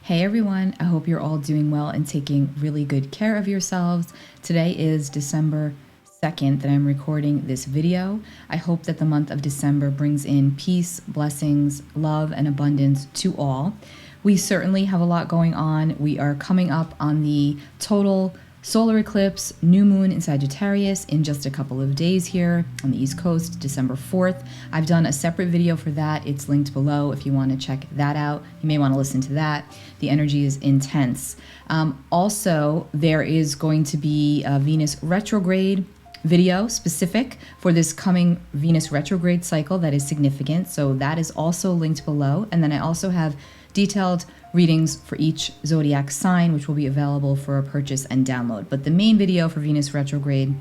Hey everyone, I hope you're all doing well and taking really good care of yourselves. Today is December 2nd that I'm recording this video. I hope that the month of December brings in peace, blessings, love, and abundance to all. We certainly have a lot going on. We are coming up on the total solar eclipse, new moon in Sagittarius in just a couple of days here on the East Coast, December 4th. I've done a separate video for that. It's linked below if you want to check that out. You may want to listen to that. The energy is intense. Also, there is going to be a Venus retrograde video specific for this coming Venus retrograde cycle that is significant. So that is also linked below. And then I also have detailed readings for each zodiac sign, which will be available for purchase and download. But the main video for Venus retrograde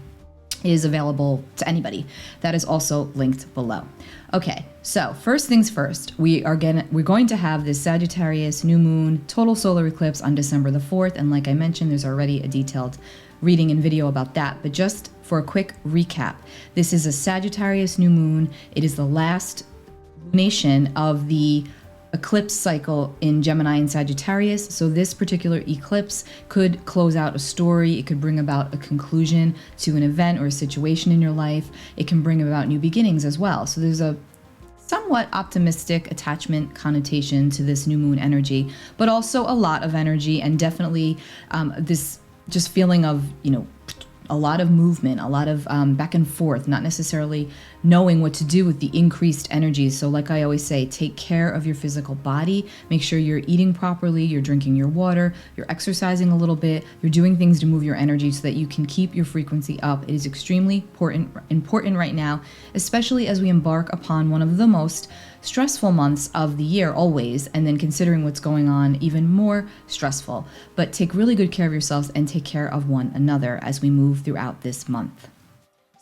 is available to anybody. That is also linked below. Okay, so first things first, we're going to have this Sagittarius new moon total solar eclipse on December the 4th. And like I mentioned, there's already a detailed reading and video about that. But just for a quick recap, this is a Sagittarius new moon. It is the last lunation of the eclipse cycle in Gemini and Sagittarius. So this particular eclipse could close out a story. It could bring about a conclusion to an event or a situation in your life. It can bring about new beginnings as well. So there's a somewhat optimistic attachment connotation to this new moon energy, but also a lot of energy and definitely this just feeling of, a lot of movement, a lot of back and forth, not necessarily knowing what to do with the increased energy. So like I always say, take care of your physical body. Make sure you're eating properly, you're drinking your water, you're exercising a little bit, you're doing things to move your energy so that you can keep your frequency up. It is extremely important right now, especially as we embark upon one of the most stressful months of the year always, and then considering what's going on, even more stressful. But take really good care of yourselves and take care of one another as we move throughout this month.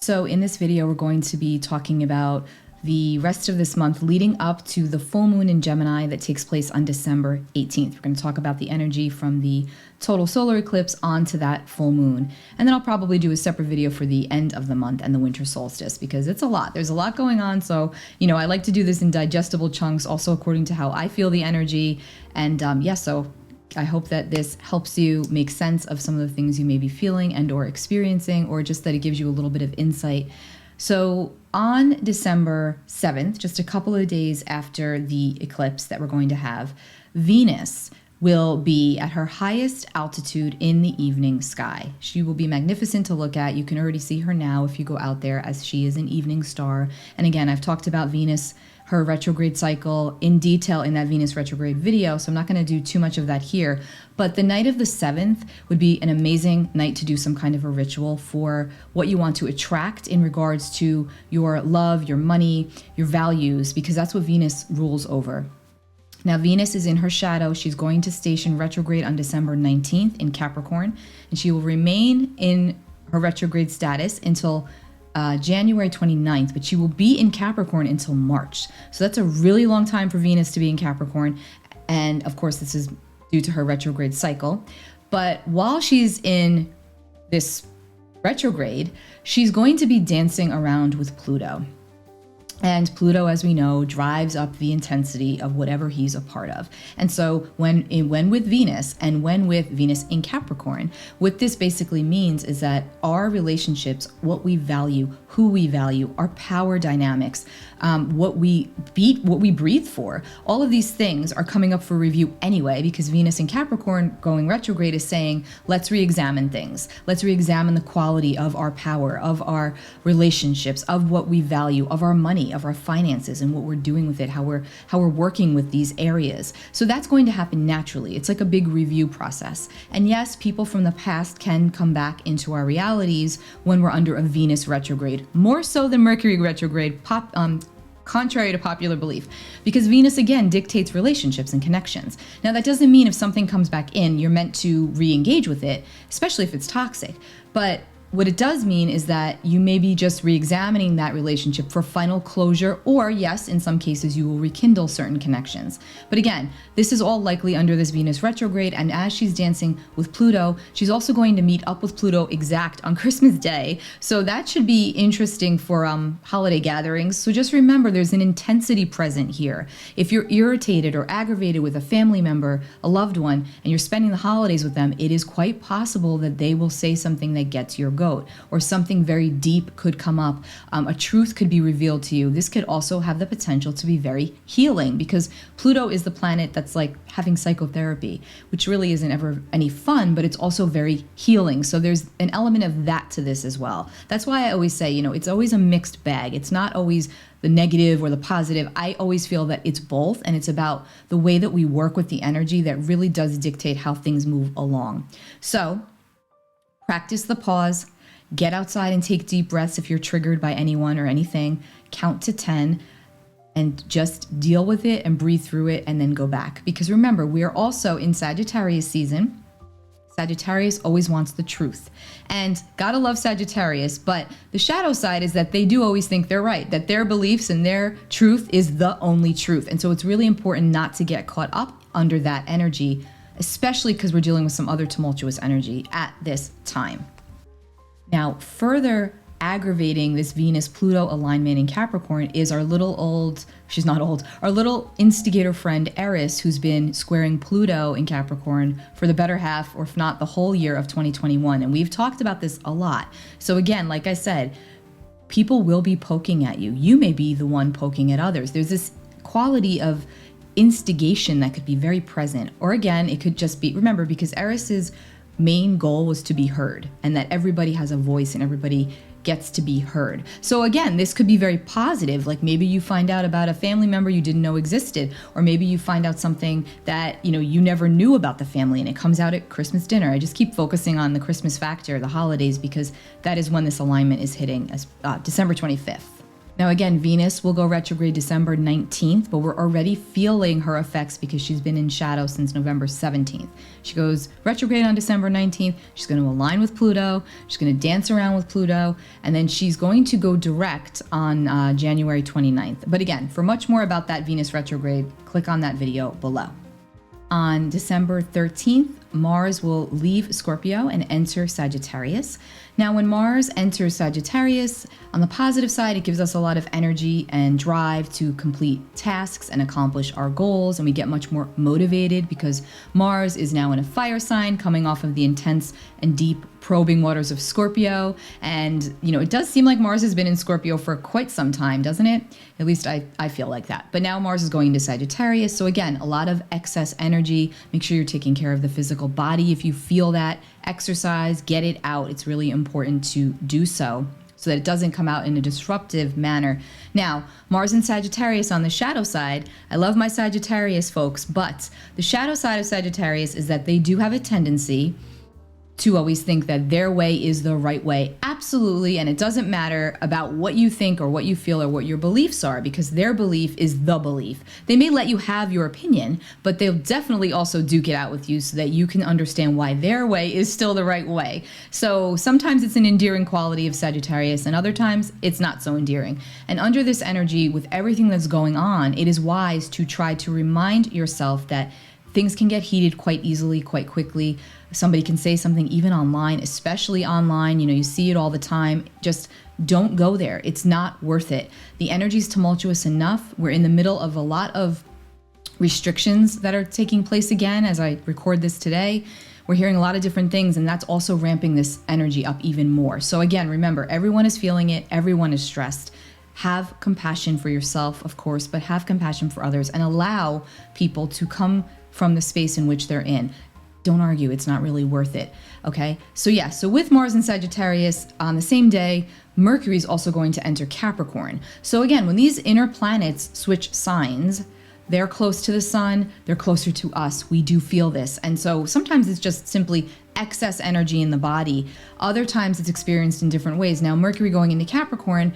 So in this video, we're going to be talking about the rest of this month leading up to the full moon in Gemini that takes place on December 18th. We're going to talk about the energy from the total solar eclipse onto that full moon. And then I'll probably do a separate video for the end of the month and the winter solstice because it's a lot. There's a lot going on. So, I like to do this in digestible chunks, also according to how I feel the energy. And so I hope that this helps you make sense of some of the things you may be feeling and or experiencing, or just that it gives you a little bit of insight. So on December 7th, just a couple of days after the eclipse that we're going to have, Venus will be at her highest altitude in the evening sky. She will be magnificent to look at. You can already see her now if you go out there, as she is an evening star. And again, I've talked about Venus, her retrograde cycle in detail in that Venus retrograde video, so I'm not going to do too much of that here. But the night of the 7th would be an amazing night to do some kind of a ritual for what you want to attract in regards to your love, your money, your values, because that's what Venus rules over. Now, Venus is in her shadow. She's going to station retrograde on December 19th in Capricorn, and she will remain in her retrograde status until January 29th, but she will be in Capricorn until March. So that's a really long time for Venus to be in Capricorn. And of course, this is due to her retrograde cycle. But while she's in this retrograde, she's going to be dancing around with Pluto. And Pluto, as we know, drives up the intensity of whatever he's a part of. And so when with Venus and when with Venus in Capricorn, what this basically means is that our relationships, what we value, who we value, our power dynamics, what we breathe for, all of these things are coming up for review anyway, because Venus in Capricorn going retrograde is saying, let's re-examine things. Let's re-examine the quality of our power, of our relationships, of what we value, of our money, of our finances, and what we're doing with it, how we're working with these areas. So that's going to happen naturally. It's like a big review process. And yes, people from the past can come back into our realities when we're under a Venus retrograde, more so than Mercury retrograde, contrary to popular belief, because Venus again dictates relationships and connections. Now, that doesn't mean if something comes back in, you're meant to re-engage with it, especially if it's toxic. But what it does mean is that you may be just re-examining that relationship for final closure, or yes, in some cases you will rekindle certain connections. But again, this is all likely under this Venus retrograde, and as she's dancing with Pluto, she's also going to meet up with Pluto exact on Christmas Day. So that should be interesting for holiday gatherings. So just remember, there's an intensity present here. If you're irritated or aggravated with a family member, a loved one, and you're spending the holidays with them, it is quite possible that they will say something that gets your goat, or something very deep could come up. A truth could be revealed to you. This could also have the potential to be very healing, because Pluto is the planet that's like having psychotherapy, which really isn't ever any fun, but it's also very healing. So there's an element of that to this as well. That's why I always say, it's always a mixed bag. It's not always the negative or the positive. I always feel that it's both, and it's about the way that we work with the energy that really does dictate how things move along. So practice the pause, get outside and take deep breaths if you're triggered by anyone or anything, count to 10, and just deal with it and breathe through it and then go back. Because remember, we are also in Sagittarius season. Sagittarius always wants the truth. And gotta love Sagittarius, but the shadow side is that they do always think they're right, that their beliefs and their truth is the only truth. And so it's really important not to get caught up under that energy, especially because we're dealing with some other tumultuous energy at this time. Now, further aggravating this Venus-Pluto alignment in Capricorn is our little instigator friend Eris, who's been squaring Pluto in Capricorn for the better half, or if not the whole year of 2021. And we've talked about this a lot. So again, like I said, people will be poking at you. You may be the one poking at others. There's this quality of instigation that could be very present. Or again, it could just be, remember, because Eris's main goal was to be heard, and that everybody has a voice and everybody gets to be heard. So again, this could be very positive. Like maybe you find out about a family member you didn't know existed, or maybe you find out something that you never knew about the family, and it comes out at Christmas dinner. I just keep focusing on the Christmas factor, the holidays, because that is when this alignment is hitting, as December 25th. Now again, Venus will go retrograde December 19th, but we're already feeling her effects because she's been in shadow since November 17th. She goes retrograde on December 19th. She's going to align with Pluto. She's going to dance around with Pluto. And then she's going to go direct on January 29th. But again, for much more about that Venus retrograde, click on that video below. On December 13th, Mars will leave Scorpio and enter Sagittarius. Now, when Mars enters Sagittarius, on the positive side, it gives us a lot of energy and drive to complete tasks and accomplish our goals, and we get much more motivated because Mars is now in a fire sign, coming off of the intense and deep probing waters of Scorpio. And, it does seem like Mars has been in Scorpio for quite some time, doesn't it? At least I feel like that. But now Mars is going into Sagittarius. So again, a lot of excess energy. Make sure you're taking care of the physical body. If you feel that, exercise, get it out. It's really important to do so that it doesn't come out in a disruptive manner. Now, Mars and Sagittarius on the shadow side, I love my Sagittarius folks, but the shadow side of Sagittarius is that they do have a tendency to always think that their way is the right way. Absolutely. And it doesn't matter about what you think or what you feel or what your beliefs are, because their belief is the belief. They may let you have your opinion, but they'll definitely also duke it out with you so that you can understand why their way is still the right way. So sometimes it's an endearing quality of Sagittarius, and other times it's not so endearing. And under this energy, with everything that's going on, it is wise to try to remind yourself that things can get heated quite easily, quite quickly. Somebody can say something even online, especially online. You see it all the time. Just don't go there. It's not worth it. The energy's tumultuous enough. We're in the middle of a lot of restrictions that are taking place again as I record this today. We're hearing a lot of different things, and that's also ramping this energy up even more. So again, remember, everyone is feeling it. Everyone is stressed. Have compassion for yourself, of course, but have compassion for others and allow people to come from the space in which they're in. Don't argue, it's not really worth it, okay? So with Mars and Sagittarius on the same day, Mercury is also going to enter Capricorn. So again, when these inner planets switch signs, they're close to the sun, they're closer to us. We do feel this. And so sometimes it's just simply excess energy in the body. Other times it's experienced in different ways. Now, Mercury going into Capricorn,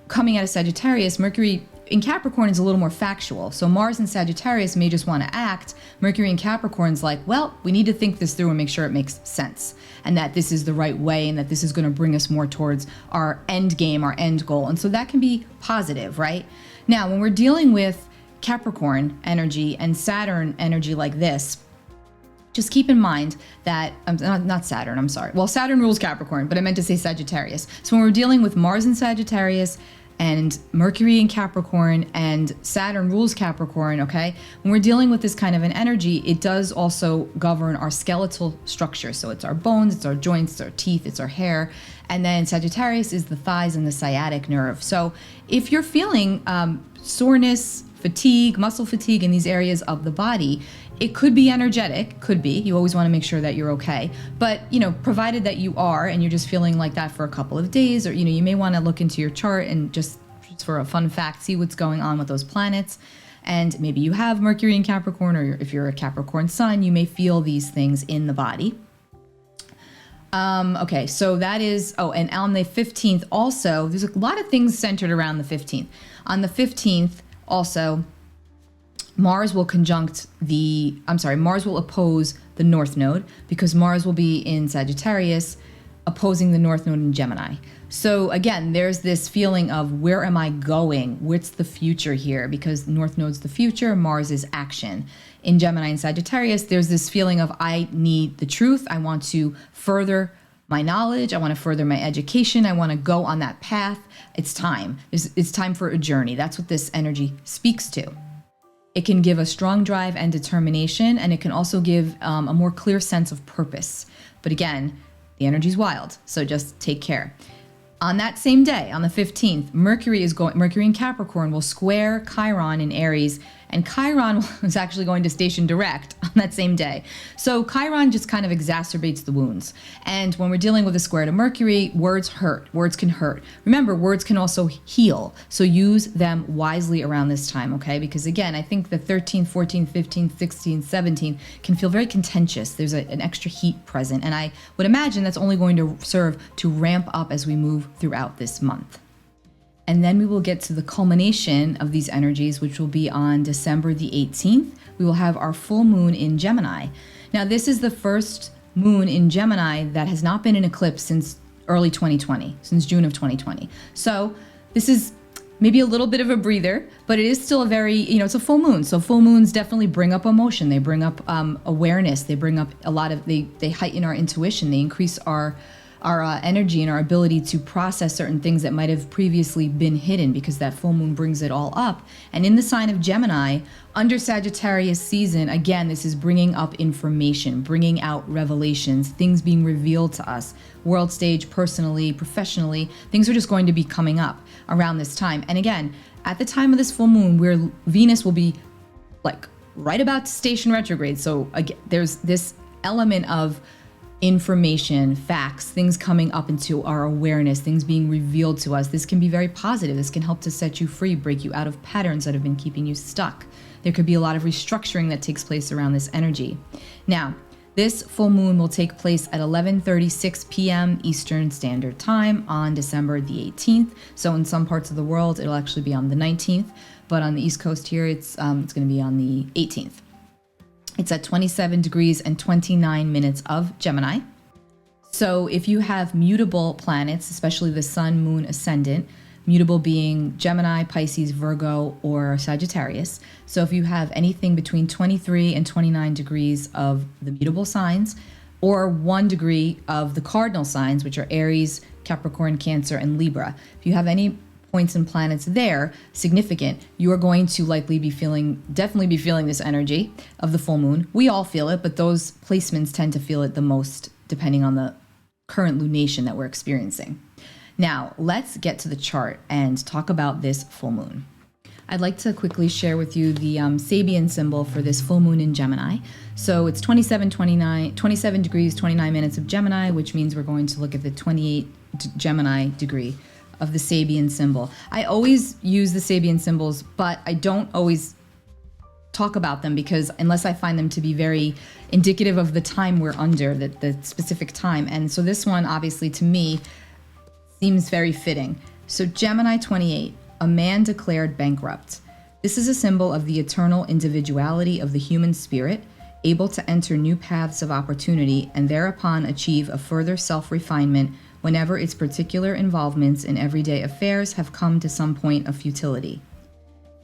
coming out of Sagittarius, Mercury in Capricorn is a little more factual. So Mars in Sagittarius may just want to act. Mercury in Capricorn's like, well, we need to think this through and make sure it makes sense, and that this is the right way, and that this is going to bring us more towards our end game, our end goal. And so that can be positive, right? Now, when we're dealing with Capricorn energy and Saturn energy like this, just keep in mind that, not Saturn, I'm sorry. Well, Saturn rules Capricorn, but I meant to say Sagittarius. So when we're dealing with Mars in Sagittarius and Mercury in Capricorn and Saturn rules Capricorn, okay? When we're dealing with this kind of an energy, it does also govern our skeletal structure. So it's our bones, it's our joints, it's our teeth, it's our hair. And then Sagittarius is the thighs and the sciatic nerve. So if you're feeling soreness, fatigue, muscle fatigue in these areas of the body, it could be energetic, could be. You always want to make sure that you're okay. But, provided that you are and you're just feeling like that for a couple of days, or, you may want to look into your chart and just for a fun fact, see what's going on with those planets. And maybe you have Mercury in Capricorn, or if you're a Capricorn sun, you may feel these things in the body. Okay, so that is, and on the 15th also, there's a lot of things centered around the 15th. On the 15th also, Mars will oppose the North Node, because Mars will be in Sagittarius opposing the North Node in Gemini. So again, there's this feeling of, where am I going? What's the future here? Because North Node's the future, Mars is action. In Gemini and Sagittarius, there's this feeling of, I need the truth. I want to further my knowledge. I want to further my education. I want to go on that path. It's time. It's time for a journey. That's what this energy speaks to. It can give a strong drive and determination, and it can also give a more clear sense of purpose. But again, the energy's wild, so just take care. On that same day, on the 15th, Mercury in Capricorn will square Chiron in Aries, and Chiron is actually going to station direct on that same day. So Chiron just kind of exacerbates the wounds. And when we're dealing with a square to Mercury, words hurt. Words can hurt. Remember, words can also heal. So use them wisely around this time, okay? Because again, I think the 13th, 14th, 15th, 16th, 17th can feel very contentious. There's an extra heat present. And I would imagine that's only going to serve to ramp up as we move throughout this month. And then we will get to the culmination of these energies, which will be on December the 18th. We will have our full moon in Gemini. Now, this is the first moon in Gemini that has not been in eclipse since early 2020, since June of 2020. So this is maybe a little bit of a breather, but it is still a very, it's a full moon. So full moons definitely bring up emotion. They bring up awareness. They bring up they heighten our intuition. They increase our energy and our ability to process certain things that might have previously been hidden, because that full moon brings it all up. And in the sign of Gemini, under Sagittarius season, again, this is bringing up information, bringing out revelations, things being revealed to us, world stage, personally, professionally. Things are just going to be coming up around this time. And again, at the time of this full moon, where Venus will be like right about to station retrograde. So again, there's this element of information, facts, things coming up into our awareness, things being revealed to us. This can be very positive. This can help to set you free, break you out of patterns that have been keeping you stuck. There could be a lot of restructuring that takes place around this energy. Now, this full moon will take place at 11:36 p.m. Eastern Standard Time on December the 18th. So in some parts of the world, it'll actually be on the 19th, but on the East Coast here, it's going to be on the 18th. It's at 27 degrees and 29 minutes of Gemini. So if you have mutable planets, especially the sun, moon, ascendant, mutable being Gemini, Pisces, Virgo, or Sagittarius. So if you have anything between 23 and 29 degrees of the mutable signs, or 1 degree of the cardinal signs, which are Aries, Capricorn, Cancer, and Libra. If you have any points and planets there significant, you are going to definitely be feeling this energy of the full moon. We all feel it, but those placements tend to feel it the most depending on the current lunation that we're experiencing. Now, let's get to the chart and talk about this full moon. I'd like to quickly share with you the Sabian symbol for this full moon in Gemini. So it's 27 degrees, 29 minutes of Gemini, which means we're going to look at the 28 Gemini degree of the Sabian symbol. I always use the Sabian symbols, but I don't always talk about them, because unless I find them to be very indicative of the time we're under, the specific time. And so this one, obviously, to me, seems very fitting. So Gemini 28, a man declared bankrupt. This is a symbol of the eternal individuality of the human spirit, able to enter new paths of opportunity and thereupon achieve a further self-refinement whenever its particular involvements in everyday affairs have come to some point of futility.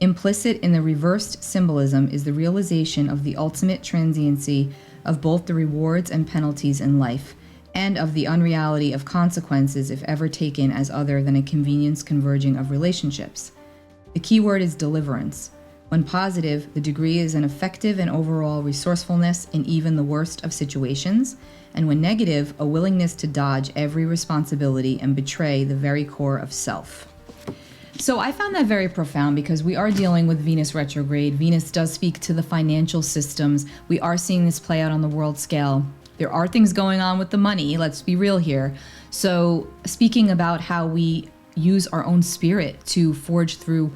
Implicit in the reversed symbolism is the realization of the ultimate transiency of both the rewards and penalties in life, and of the unreality of consequences if ever taken as other than a convenience converging of relationships. The key word is deliverance. When positive, the degree is an effective and overall resourcefulness in even the worst of situations, and when negative, a willingness to dodge every responsibility and betray the very core of self. So I found that very profound because we are dealing with Venus retrograde. Venus does speak to the financial systems. We are seeing this play out on the world scale. There are things going on with the money, let's be real here. So speaking about how we use our own spirit to forge through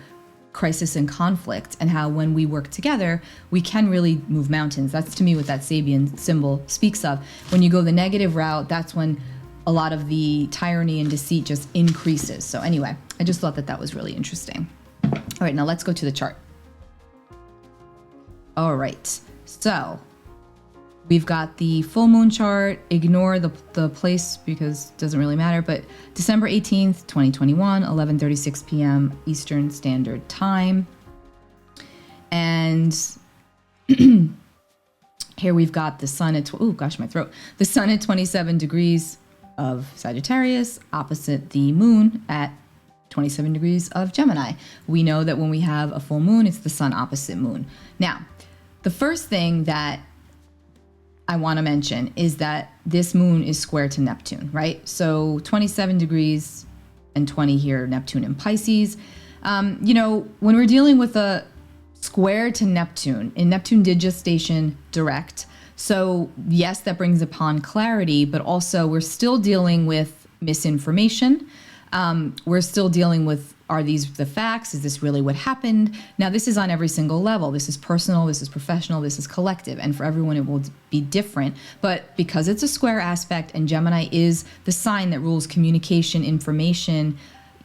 crisis and conflict, and how when we work together, we can really move mountains. That's to me what that Sabian symbol speaks of. When you go the negative route, that's when a lot of the tyranny and deceit just increases. So anyway, I just thought that that was really interesting. All right, now let's go to the chart. All right, so we've got the full moon chart. Ignore the place because it doesn't really matter, but December 18th, 2021, 11:36 p.m. Eastern Standard Time. And here we've got the sun at, oh gosh, my throat. The sun at 27 degrees of Sagittarius, opposite the moon at 27 degrees of Gemini. We know that when we have a full moon, it's the sun opposite moon. Now, the first thing that I want to mention is that this moon is square to Neptune, right? So 27 degrees and 20 here, Neptune and Pisces. You know, when we're dealing with a square to Neptune, and Neptune did just station direct. So yes, that brings upon clarity, but also we're still dealing with misinformation. We're still dealing with, are these the facts? Is this really what happened? Now, this is on every single level. This is personal, this is professional, this is collective. And for everyone, it will be different. But because it's a square aspect and Gemini is the sign that rules communication, information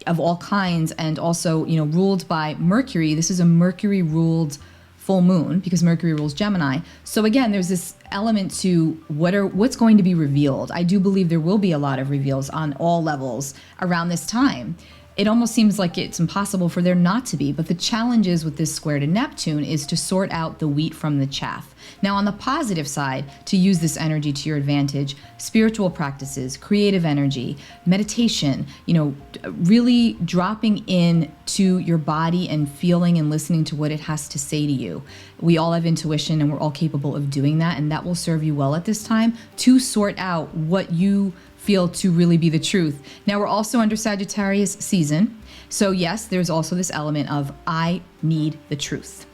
of all kinds, and also, you know, ruled by Mercury. This is a Mercury ruled full moon because Mercury rules Gemini. So again, there's this element to what's going to be revealed. I do believe there will be a lot of reveals on all levels around this time. It almost seems like it's impossible for there not to be, but the challenge is with this square to Neptune is to sort out the wheat from the chaff. Now, on the positive side, to use this energy to your advantage, spiritual practices, creative energy, meditation, you know, really dropping in to your body and feeling and listening to what it has to say to you. We all have intuition and we're all capable of doing that, and that will serve you well at this time to sort out what you feel to really be the truth. Now, we're also under Sagittarius season. So yes, there's also this element of I need the truth.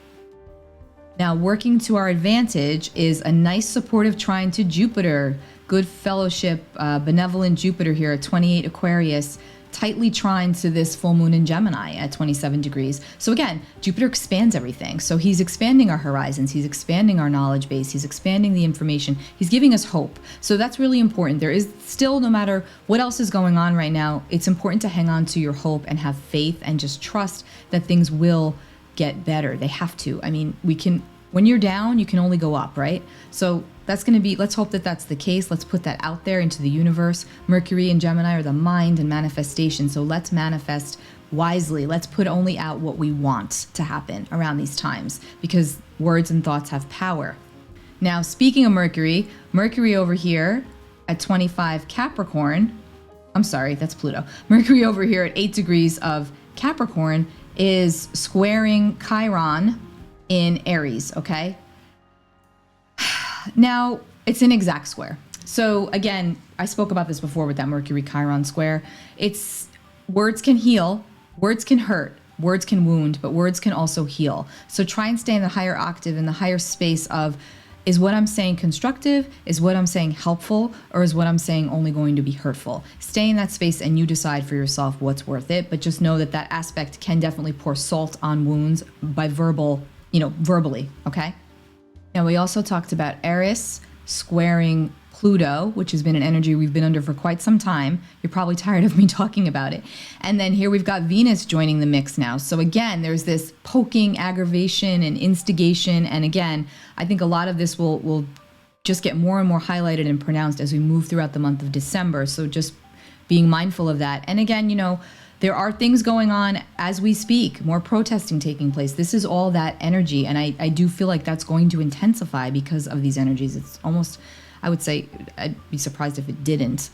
Now, working to our advantage is a nice supportive trine to Jupiter. Good fellowship, benevolent Jupiter here at 28 Aquarius, tightly trined to this full moon in Gemini at 27 degrees. So again, Jupiter expands everything. So he's expanding our horizons, he's expanding our knowledge base, he's expanding the information, he's giving us hope. So that's really important. There is still, no matter what else is going on right now, it's important to hang on to your hope and have faith and just trust that things will get better. They have to. I mean, when you're down, you can only go up, right? So that's going to be, let's hope that that's the case. Let's put that out there into the universe. Mercury and Gemini are the mind and manifestation. So let's manifest wisely. Let's put only out what we want to happen around these times, because words and thoughts have power. Now, speaking of Mercury, Mercury over here at 25 Capricorn, I'm sorry, that's Pluto. Mercury over here at 8 degrees of Capricorn is squaring Chiron in Aries, okay? Now, it's an exact square. So again, I spoke about this before with that Mercury Chiron square. It's words can heal, words can hurt, words can wound, but words can also heal. So try and stay in the higher octave, in the higher space of, is what I'm saying constructive? Is what I'm saying helpful? Or is what I'm saying only going to be hurtful? Stay in that space and you decide for yourself what's worth it. But just know that that aspect can definitely pour salt on wounds by verbally, okay? Now, we also talked about Eris squaring Pluto, which has been an energy we've been under for quite some time. You're probably tired of me talking about it. And then here we've got Venus joining the mix now. So again, there's this poking, aggravation, and instigation. And again, I think a lot of this will just get more and more highlighted and pronounced as we move throughout the month of December. So just being mindful of that. And again, you know, there are things going on as we speak, more protesting taking place. This is all that energy. And I do feel like that's going to intensify because of these energies. It's almost, I would say, I'd be surprised if it didn't.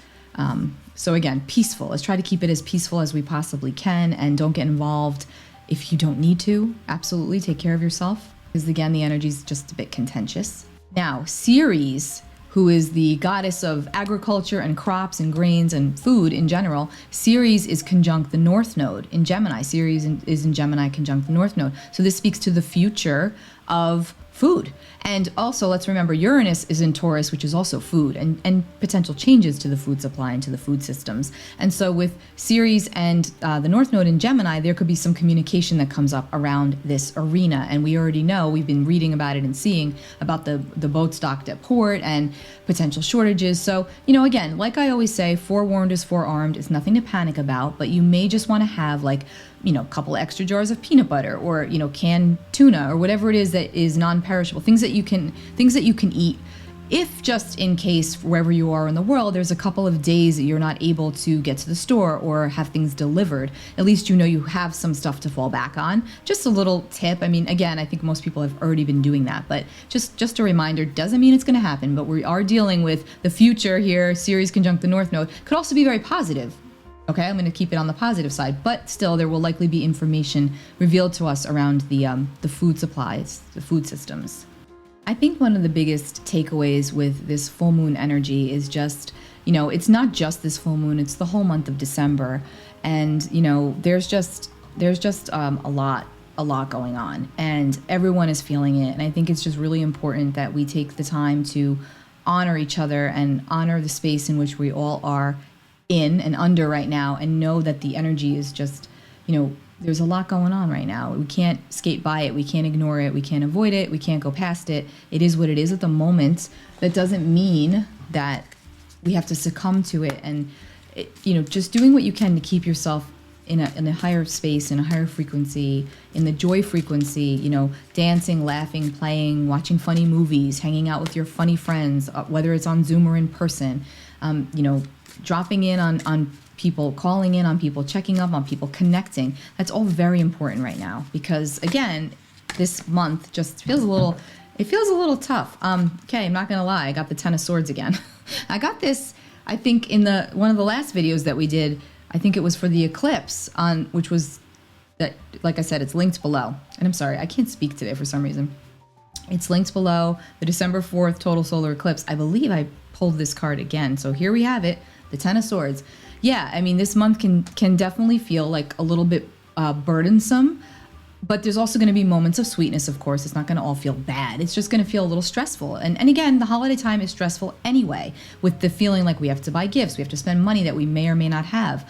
So again, peaceful. Let's try to keep it as peaceful as we possibly can, and don't get involved if you don't need to. Absolutely take care of yourself, because again, the energy is just a bit contentious. Now, Ceres, who is the goddess of agriculture and crops and grains and food in general, Ceres is conjunct the North Node in Gemini. Ceres is in Gemini conjunct the North Node. So this speaks to the future of food. And also, let's remember, Uranus is in Taurus, which is also food, and potential changes to the food supply and to the food systems. And so with Ceres and the North Node in Gemini, there could be some communication that comes up around this arena. And we already know, we've been reading about it and seeing about the boats docked at port and potential shortages. So, you know, again, like I always say, forewarned is forearmed. It's nothing to panic about, but you may just want to have, like, you know, a couple extra jars of peanut butter, or, you know, canned tuna, or whatever it is that is non-perishable, things that you can eat, if just in case wherever you are in the world there's a couple of days that you're not able to get to the store or have things delivered. At least you know you have some stuff to fall back on. Just a little tip. I mean, again, I think most people have already been doing that, but just a reminder. Doesn't mean it's going to happen, but we are dealing with the future here. Ceres conjunct the North Node could also be very positive. Okay, I'm going to keep it on the positive side, but still there will likely be information revealed to us around the food supplies, the food systems. I think one of the biggest takeaways with this full moon energy is just, you know, it's not just this full moon, it's the whole month of December. And, you know, there's just a lot going on, and everyone is feeling it. And I think it's just really important that we take the time to honor each other and honor the space in which we all are in and under right now, and know that the energy is just, you know, there's a lot going on right now. We can't skate by it. We can't ignore it. We can't avoid it. We can't go past it. It is what it is at the moment. That doesn't mean that we have to succumb to it. And, you know, just doing what you can to keep yourself in a higher space, in a higher frequency, in the joy frequency, you know, dancing, laughing, playing, watching funny movies, hanging out with your funny friends, whether it's on Zoom or in person, you know, dropping in on people, calling in on people, checking up on people, connecting. That's all very important right now, because again, this month just feels a little tough. Okay, I'm not gonna lie, I got the Ten of Swords again. I got this, I think, in one of the last videos that we did. I think it was for the eclipse, which was that, like I said, it's linked below. And I'm sorry, I can't speak today for some reason. It's linked below, the December 4th total solar eclipse. I believe I pulled this card again. So here we have it, the Ten of Swords. Yeah, I mean, this month can definitely feel like a little bit burdensome, but there's also going to be moments of sweetness, of course. It's not going to all feel bad. It's just going to feel a little stressful. And again, the holiday time is stressful anyway, with the feeling like we have to buy gifts, we have to spend money that we may or may not have.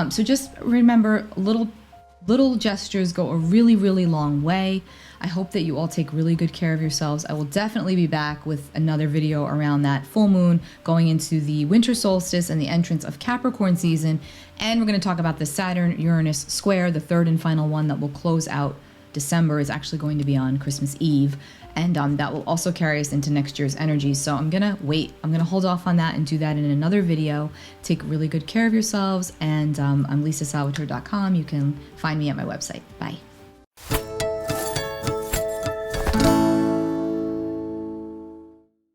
So just remember, little gestures go a really, really long way. I hope that you all take really good care of yourselves. I will definitely be back with another video around that full moon, going into the winter solstice and the entrance of Capricorn season. And we're going to talk about the Saturn-Uranus square. The third and final one that will close out December is actually going to be on Christmas Eve. And that will also carry us into next year's energy. So I'm going to wait. I'm going to hold off on that and do that in another video. Take really good care of yourselves. And I'm LisaSalvatore.com. You can find me at my website. Bye.